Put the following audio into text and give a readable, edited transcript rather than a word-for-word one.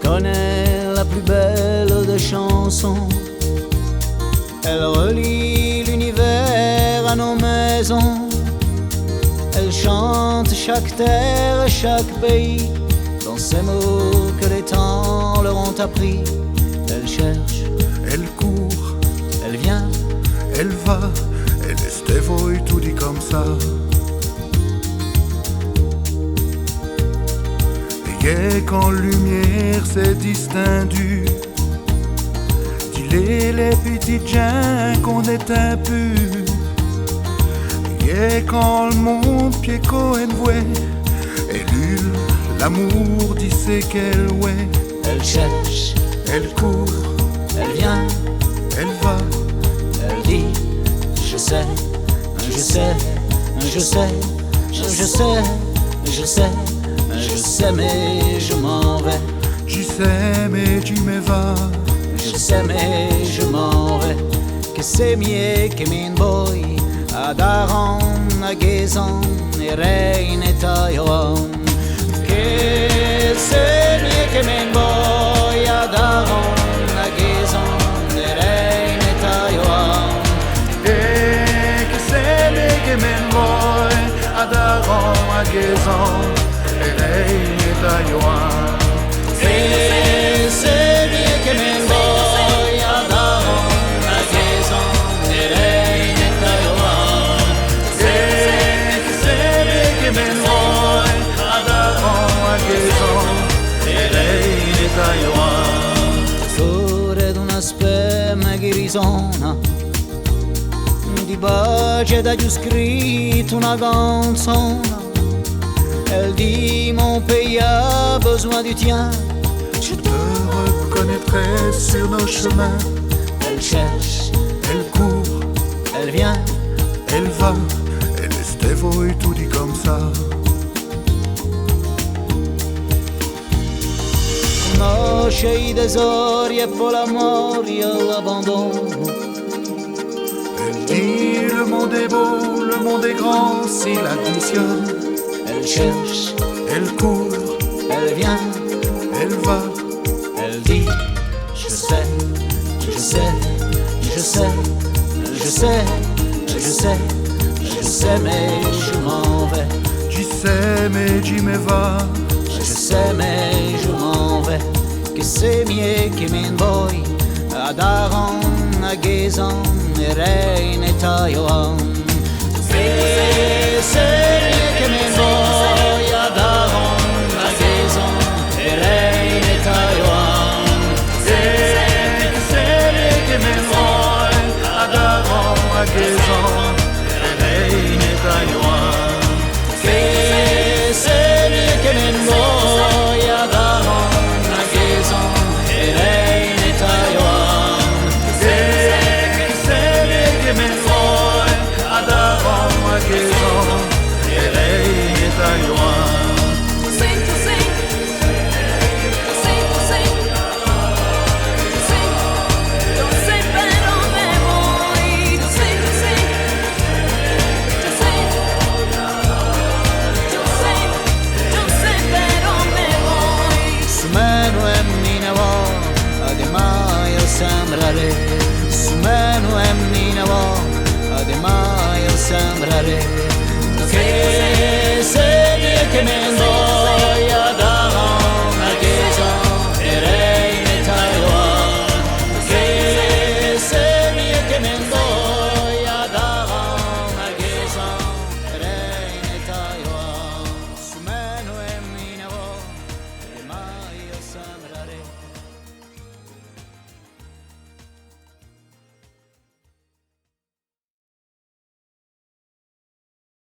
connaît la plus belle des chansons. Elle relie l'univers à nos maisons. Elle chante chaque terre et chaque pays dans ces mots que les temps leur ont appris. Elle cherche, Elle court, elle vient, elle va, elle est voi tout dit comme ça. Et qu'en lumière c'est distindu, dis-les les petits gens qu'on est impur. Et quand le monde pied cohen voué, elle l'amour dit c'est qu'elle ouais. elle cherche, Elle court, elle vient, elle va, elle dit je sais, je sais, je sais, je sais, je sais, je sais mais je m'en vais. j'y sais mais tu me vas. Je sais mais je m'en vais. Que c'est mieux que min boy a daron a gezon e rein et tayon. Que c'est mieux que min boy a daron a gezon e rein et tayon. Et que c'est les que men boy à Daron, à Gaison, et les Taïwan. Que c'est mieux que min boy a daron a gezon e rein et tayon. Et que c'est les que men boy à Daron, à Gaison, et les Taïwan. Sore d'una spema grisona di baci da giù scritto una canzone. Elle dit mon pays a besoin du tien. Je te reconnaîtrai sur nos chemins. Elle cherche, Elle court, elle vient, elle va, elle est voi tout dit comme ça. conosce i tesori e poi la memoria l'abbandono. Elle dit le monde est beau, le monde est grand s'il additionne. Elle cherche, Elle court, elle vient, elle va, elle dit je sais, je sais, je sais, je sais, je sais, je sais mais je m'en vais. j'y sais mais j'y me vas. Je sais mais je m'en vais. Que c'est mieux que min boy a daron a gezon e rein et tayon. Que c'est mieux que min boy a daron a gezon e rein et tayon. Et que c'est les que men boy à Daron, à Gaison, et les Taïwan. Que c'est mieux que min boy a daron a gezon e rein et tayon. Et que c'est les que men boy à Daron, à Gaison, et les Taïwan. Su meno e mi ne vo, ademai io sembrare che